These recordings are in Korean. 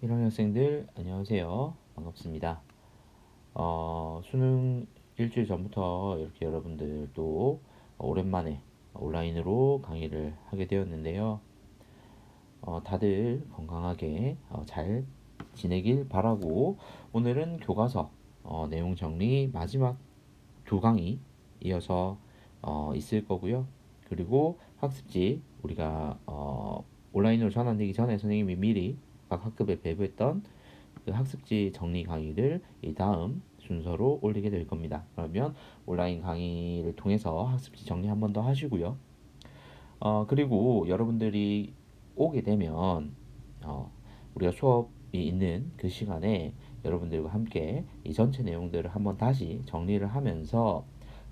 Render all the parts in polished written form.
1학년 학생들 안녕하세요. 반갑습니다. 수능 일주일 전부터 이렇게 여러분들도 오랜만에 온라인으로 강의를 하게 되었는데요. 다들 건강하게 잘 지내길 바라고 오늘은 교과서 내용 정리 마지막 두 강의 이어서 있을 거고요. 그리고 학습지 우리가 온라인으로 전환되기 전에 선생님이 미리 각 학급에 배부했던 그 학습지 정리 강의를 이 다음 순서로 올리게 될 겁니다. 그러면 온라인 강의를 통해서 학습지 정리 한 번 더 하시고요. 그리고 여러분들이 오게 되면 우리가 수업이 있는 그 시간에 여러분들과 함께 이 전체 내용들을 한번 다시 정리를 하면서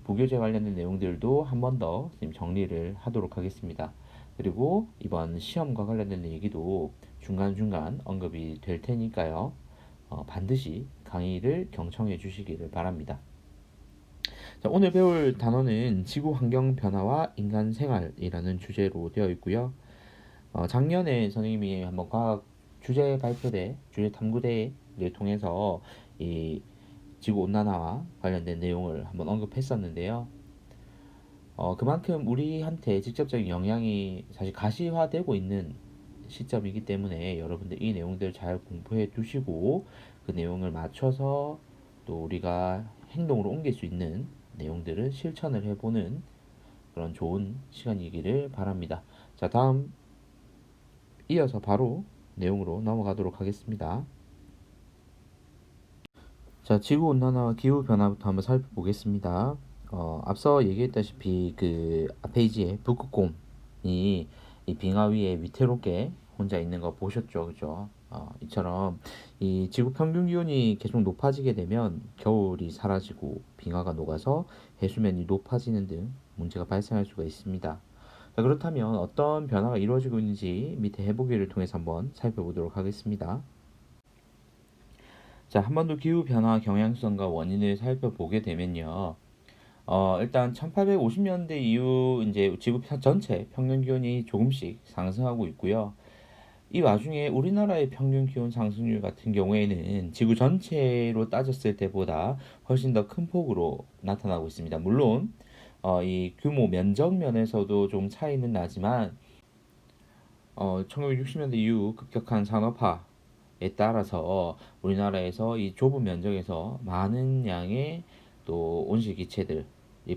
부교재 관련된 내용들도 한 번 더 정리를 하도록 하겠습니다. 그리고 이번 시험과 관련된 얘기도 중간중간 언급이 될 테니까요. 반드시 강의를 경청해 주시기를 바랍니다. 자, 오늘 배울 단어는 지구 환경 변화와 인간 생활이라는 주제로 되어 있고요. 작년에 선생님이 한번 과학 주제 발표대, 주제 탐구대를 통해서 이 지구 온난화와 관련된 내용을 한번 언급했었는데요. 그만큼 우리한테 직접적인 영향이 사실 가시화되고 있는 시점이기 때문에 여러분들 이 내용들 잘 공부해 두시고 그 내용을 맞춰서 또 우리가 행동으로 옮길 수 있는 내용들을 실천을 해보는 그런 좋은 시간이기를 바랍니다. 자, 다음 이어서 바로 내용으로 넘어가도록 하겠습니다. 자, 지구온난화와 기후변화부터 한번 살펴보겠습니다. 앞서 얘기했다시피 그 페이지에 북극곰이 이 빙하 위에 위태롭게 혼자 있는 거 보셨죠, 그죠? 이처럼 이 지구 평균 기온이 계속 높아지게 되면 겨울이 사라지고 빙하가 녹아서 해수면이 높아지는 등 문제가 발생할 수가 있습니다. 자, 그렇다면 어떤 변화가 이루어지고 있는지 밑에 해보기를 통해서 한번 살펴보도록 하겠습니다. 자, 한반도 기후 변화 경향성과 원인을 살펴보게 되면요. 일단 1850년대 이후 이제 지구 전체 평균 기온이 조금씩 상승하고 있고요. 이 와중에 우리나라의 평균 기온 상승률 같은 경우에는 지구 전체로 따졌을 때보다 훨씬 더 큰 폭으로 나타나고 있습니다. 물론 이 규모 면적 면에서도 좀 차이는 나지만 1960년대 이후 급격한 산업화에 따라서 우리나라에서 이 좁은 면적에서 많은 양의 또 온실기체들이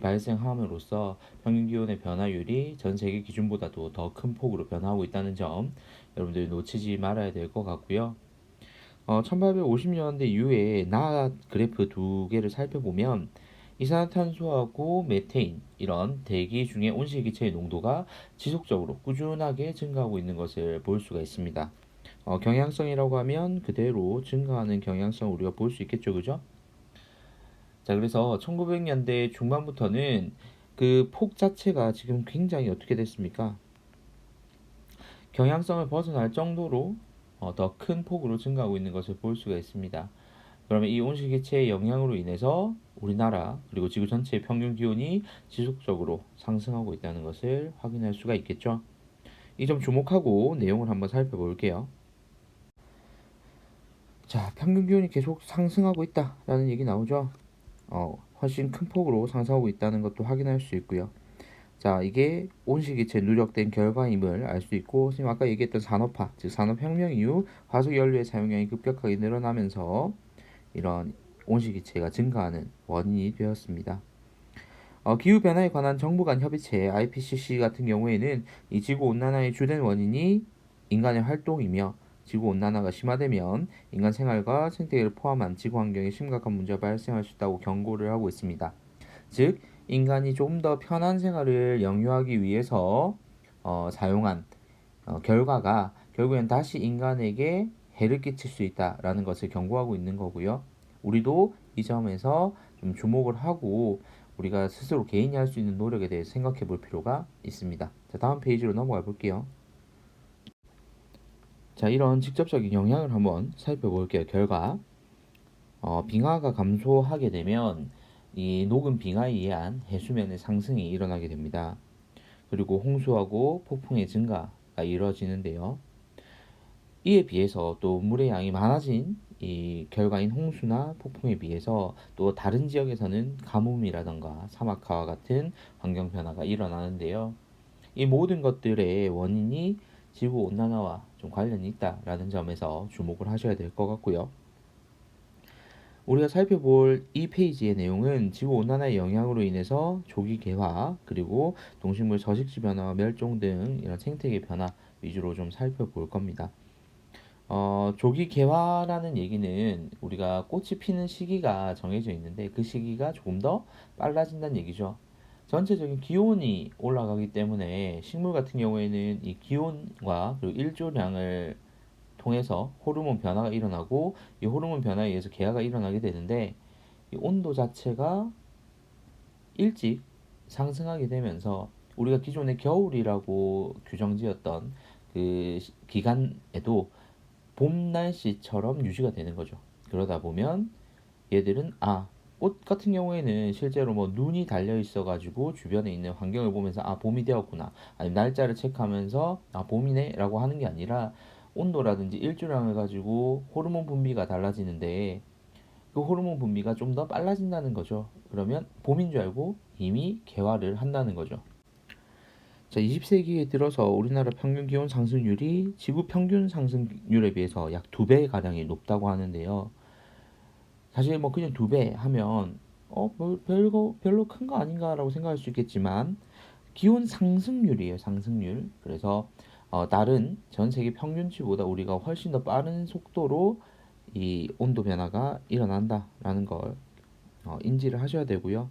발생함으로써 평균 기온의 변화율이 전 세계 기준보다도 더 큰 폭으로 변화하고 있다는 점 여러분들이 놓치지 말아야 될 것 같고요. 1850년대 이후에 나 그래프 두 개를 살펴보면 이산화탄소하고 메테인 이런 대기 중의 온실기체의 농도가 지속적으로 꾸준하게 증가하고 있는 것을 볼 수가 있습니다. 경향성이라고 하면 그대로 증가하는 경향성 우리가 볼 수 있겠죠, 그죠? 자, 그래서 1900년대 중반부터는 그 폭 자체가 지금 굉장히 어떻게 됐습니까? 경향성을 벗어날 정도로 더 큰 폭으로 증가하고 있는 것을 볼 수가 있습니다. 그러면 이 온실기체의 영향으로 인해서 우리나라 그리고 지구 전체의 평균 기온이 지속적으로 상승하고 있다는 것을 확인할 수가 있겠죠. 이 점 주목하고 내용을 한번 살펴볼게요. 자, 평균 기온이 계속 상승하고 있다라는 얘기 나오죠. 훨씬 큰 폭으로 상승하고 있다는 것도 확인할 수 있고요. 자, 이게 온실기체 누적된 결과임을 알 수 있고, 지금 아까 얘기했던 산업화, 즉 산업혁명 이후 화석연료의 사용량이 급격하게 늘어나면서 이런 온실기체가 증가하는 원인이 되었습니다. 기후변화에 관한 정부 간 협의체 IPCC 같은 경우에는 이 지구온난화의 주된 원인이 인간의 활동이며 지구온난화가 심화되면 인간 생활과 생태계를 포함한 지구환경에 심각한 문제가 발생할 수 있다고 경고를 하고 있습니다. 즉, 인간이 좀 더 편한 생활을 영유하기 위해서 사용한 결과가 결국엔 다시 인간에게 해를 끼칠 수 있다라는 것을 경고하고 있는 거고요. 우리도 이 점에서 좀 주목을 하고 우리가 스스로 개인이 할 수 있는 노력에 대해 생각해 볼 필요가 있습니다. 자, 다음 페이지로 넘어가 볼게요. 자, 이런 직접적인 영향을 한번 살펴볼게요. 결과, 빙하가 감소하게 되면 이 녹은 빙하에 의한 해수면의 상승이 일어나게 됩니다. 그리고 홍수하고 폭풍의 증가가 이루어지는데요. 이에 비해서 또 물의 양이 많아진 이 결과인 홍수나 폭풍에 비해서 또 다른 지역에서는 가뭄이라던가 사막화와 같은 환경 변화가 일어나는데요. 이 모든 것들의 원인이 지구 온난화와 좀 관련이 있다라는 점에서 주목을 하셔야 될 것 같고요. 우리가 살펴볼 이 페이지의 내용은 지구 온난화의 영향으로 인해서 조기 개화, 그리고 동식물 서식지 변화와 멸종 등 이런 생태계 변화 위주로 좀 살펴볼 겁니다. 조기 개화라는 얘기는 우리가 꽃이 피는 시기가 정해져 있는데 그 시기가 조금 더 빨라진다는 얘기죠. 전체적인 기온이 올라가기 때문에 식물 같은 경우에는 이 기온과 그리고 일조량을 통해서 호르몬 변화가 일어나고 이 호르몬 변화에 의해서 개화가 일어나게 되는데 이 온도 자체가 일찍 상승하게 되면서 우리가 기존에 겨울이라고 규정지었던 그 기간에도 봄 날씨처럼 유지가 되는 거죠. 그러다 보면 얘들은 꽃 같은 경우에는 실제로 뭐 눈이 달려 있어가지고 주변에 있는 환경을 보면서 봄이 되었구나, 아니면 날짜를 체크하면서 봄이네라고 하는 게 아니라 온도라든지 일조량을 가지고 호르몬 분비가 달라지는데 그 호르몬 분비가 좀 더 빨라진다는 거죠. 그러면 봄인 줄 알고 이미 개화를 한다는 거죠. 자, 20세기에 들어서 우리나라 평균 기온 상승률이 지구 평균 상승률에 비해서 약 2배 가량이 높다고 하는데요. 사실 뭐 그냥 2배 하면 뭐 별로 큰 거 아닌가라고 생각할 수 있겠지만 기온 상승률이에요, 상승률. 그래서 다른 전 세계 평균치보다 우리가 훨씬 더 빠른 속도로 이 온도 변화가 일어난다라는 걸 인지를 하셔야 되고요.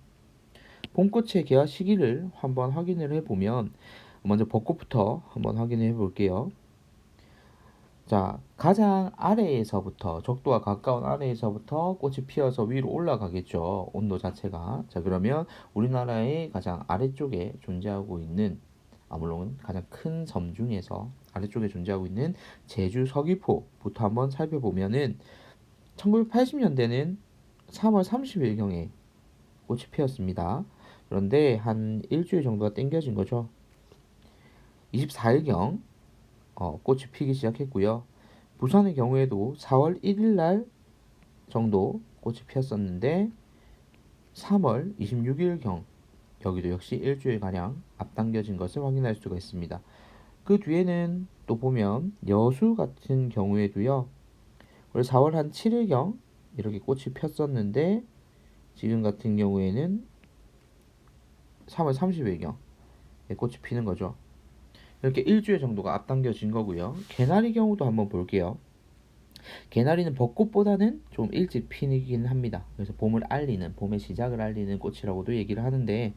봄꽃의 개화 시기를 한번 확인을 해보면 먼저 벚꽃부터 한번 확인해 볼게요. 자, 가장 아래에서부터 적도가 가까운 아래에서부터 꽃이 피어서 위로 올라가겠죠. 온도 자체가. 자, 그러면 우리나라의 가장 아래쪽에 존재하고 있는 물론 가장 큰 섬 중에서 아래쪽에 존재하고 있는 제주 서귀포부터 한번 살펴보면은 1980년대는 3월 30일경에 꽃이 피었습니다. 그런데 한 일주일 정도가 땡겨진 거죠. 24일경 꽃이 피기 시작했고요. 부산의 경우에도 4월 1일 날 정도 꽃이 피었었는데 3월 26일경 여기도 역시 일주일가량 앞당겨진 것을 확인할 수가 있습니다. 그 뒤에는 또 보면 여수 같은 경우에도요. 원래 4월 한 7일경 이렇게 꽃이 폈었는데 지금 같은 경우에는 3월 30일경 꽃이 피는 거죠. 이렇게 일주일 정도가 앞당겨진 거고요. 개나리 경우도 한번 볼게요. 개나리는 벚꽃보다는 좀 일찍 피긴 합니다. 그래서 봄을 알리는, 봄의 시작을 알리는 꽃이라고도 얘기를 하는데,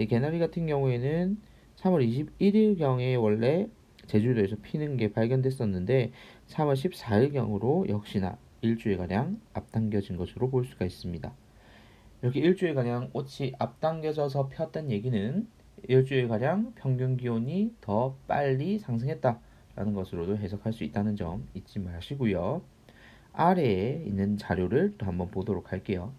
개나리 같은 경우에는 3월 21일경에 원래 제주도에서 피는 게 발견됐었는데 3월 14일경으로 역시나 일주일가량 앞당겨진 것으로 볼 수가 있습니다. 이렇게 일주일가량 꽃이 앞당겨져서 폈던 얘기는 일주일가량 평균 기온이 더 빨리 상승했다라는 것으로도 해석할 수 있다는 점 잊지 마시고요. 아래에 있는 자료를 또 한번 보도록 할게요.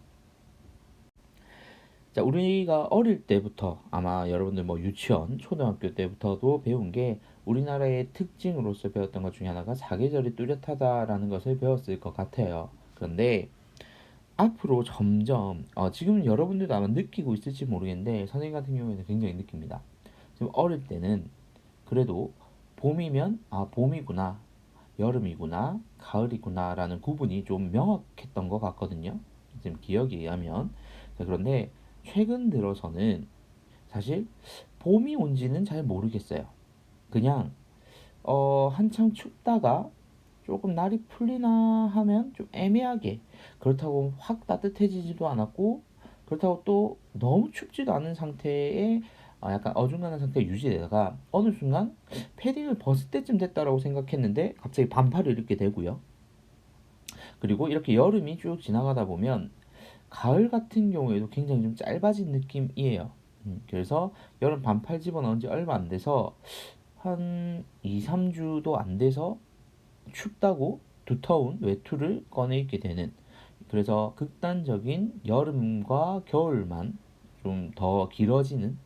자, 우리가 어릴 때부터 아마 여러분들 뭐 유치원, 초등학교 때부터도 배운 게 우리나라의 특징으로서 배웠던 것 중에 하나가 사계절이 뚜렷하다라는 것을 배웠을 것 같아요. 그런데 앞으로 점점 지금 여러분들도 아마 느끼고 있을지 모르겠는데 선생님 같은 경우에는 굉장히 느낍니다. 지금 어릴 때는 그래도 봄이면 봄이구나, 여름이구나, 가을이구나라는 구분이 좀 명확했던 것 같거든요. 지금 기억에 의하면. 자, 그런데 최근 들어서는 사실 봄이 온지는 잘 모르겠어요. 그냥 한창 춥다가 조금 날이 풀리나 하면 좀 애매하게, 그렇다고 확 따뜻해지지도 않았고 그렇다고 또 너무 춥지도 않은 상태에 약간 어중간한 상태가 유지되다가 어느 순간 패딩을 벗을 때쯤 됐다라고 생각했는데 갑자기 반팔을 입게 되고요. 그리고 이렇게 여름이 쭉 지나가다 보면 가을 같은 경우에도 굉장히 좀 짧아진 느낌이에요. 그래서 여름 반팔 집어넣은 지 얼마 안 돼서 한 2, 3주도 안 돼서 춥다고 두터운 외투를 꺼내 입게 되는, 그래서 극단적인 여름과 겨울만 좀 더 길어지는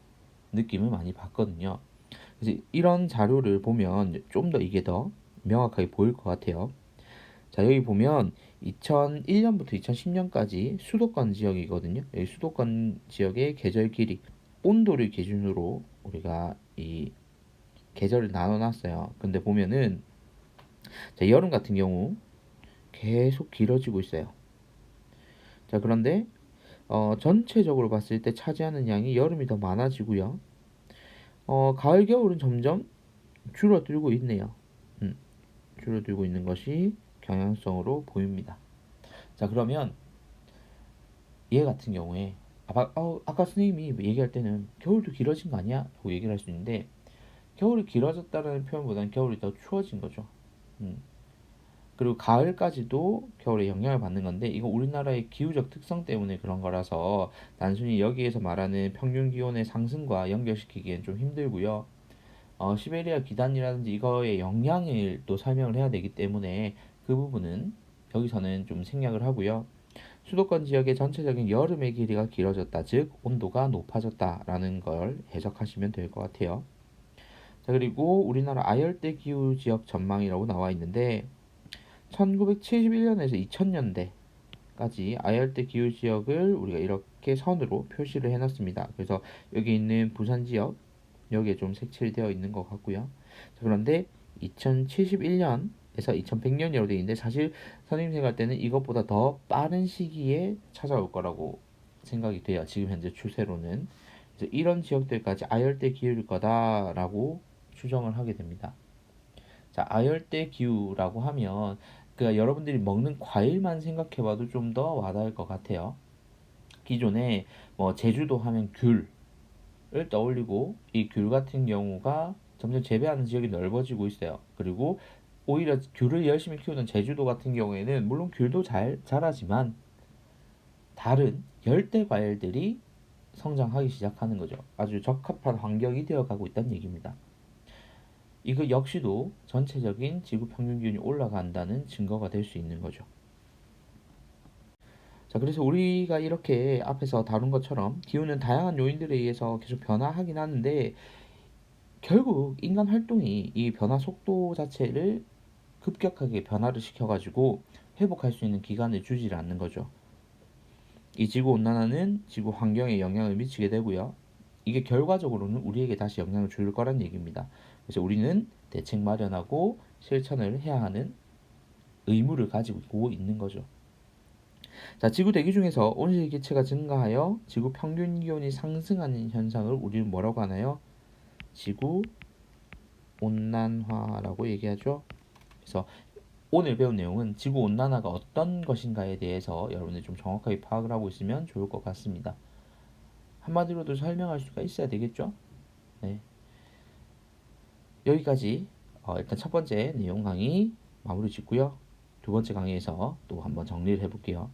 느낌을 많이 받거든요. 그래서 이런 자료를 보면 좀 더 이게 더 명확하게 보일 것 같아요. 자, 여기 보면 2001년부터 2010년까지 수도권 지역이거든요. 여기 수도권 지역의 계절 길이, 온도를 기준으로 우리가 이 계절을 나눠놨어요. 근데 보면은 자, 여름 같은 경우 계속 길어지고 있어요. 자, 그런데 전체적으로 봤을 때 차지하는 양이 여름이 더 많아지고요. 가을, 겨울은 점점 줄어들고 있네요. 줄어들고 있는 것이 경향성으로 보입니다. 자, 그러면 얘 같은 경우에 아까 선생님이 얘기할 때는 겨울도 길어진 거 아니야? 라고 얘기를 할 수 있는데 겨울이 길어졌다는 표현보다는 겨울이 더 추워진 거죠. 음. 그리고 가을까지도 겨울에 영향을 받는 건데 이거 우리나라의 기후적 특성 때문에 그런 거라서 단순히 여기에서 말하는 평균 기온의 상승과 연결시키기엔 좀 힘들고요. 시베리아 기단이라든지 이거의 영향을 또 설명을 해야 되기 때문에 그 부분은 여기서는 좀 생략을 하고요. 수도권 지역의 전체적인 여름의 길이가 길어졌다, 즉 온도가 높아졌다라는 걸 해석하시면 될 것 같아요. 자, 그리고 우리나라 아열대 기후 지역 전망이라고 나와 있는데 1971년에서 2000년대까지 아열대 기후 지역을 우리가 이렇게 선으로 표시를 해놨습니다. 그래서 여기 있는 부산 지역 여기에 좀 색칠되어 있는 것 같고요. 자, 그런데 2071년에서 2100년이라고 되어 있는데 사실 선생님 생각할 때는 이것보다 더 빠른 시기에 찾아올 거라고 생각이 돼요. 지금 현재 추세로는. 그래서 이런 지역들까지 아열대 기후일 거다라고 추정을 하게 됩니다. 자, 아열대 기후라고 하면 그러니까 여러분들이 먹는 과일만 생각해봐도 좀 더 와닿을 것 같아요. 기존에 뭐 제주도 하면 귤을 떠올리고 이 귤 같은 경우가 점점 재배하는 지역이 넓어지고 있어요. 그리고 오히려 귤을 열심히 키우는 제주도 같은 경우에는 물론 귤도 잘 자라지만 다른 열대 과일들이 성장하기 시작하는 거죠. 아주 적합한 환경이 되어가고 있다는 얘기입니다. 이거 역시도 전체적인 지구 평균 기온이 올라간다는 증거가 될 수 있는 거죠. 자, 그래서 우리가 이렇게 앞에서 다룬 것처럼 기후는 다양한 요인들에 의해서 계속 변화하긴 하는데 결국 인간 활동이 이 변화 속도 자체를 급격하게 변화를 시켜가지고 회복할 수 있는 기간을 주지를 않는 거죠. 이 지구 온난화는 지구 환경에 영향을 미치게 되고요. 이게 결과적으로는 우리에게 다시 영향을 줄 거란 얘기입니다. 그래서 우리는 대책 마련하고 실천을 해야 하는 의무를 가지고 있는 거죠. 자, 지구 대기 중에서 온실 기체가 증가하여 지구 평균 기온이 상승하는 현상을 우리는 뭐라고 하나요? 지구 온난화라고 얘기하죠. 그래서 오늘 배운 내용은 지구 온난화가 어떤 것인가에 대해서 여러분들이 좀 정확하게 파악을 하고 있으면 좋을 것 같습니다. 한마디로도 설명할 수가 있어야 되겠죠? 네. 여기까지 일단 첫 번째 내용 강의 마무리 짓고요. 두 번째 강의에서 또 한번 정리를 해볼게요.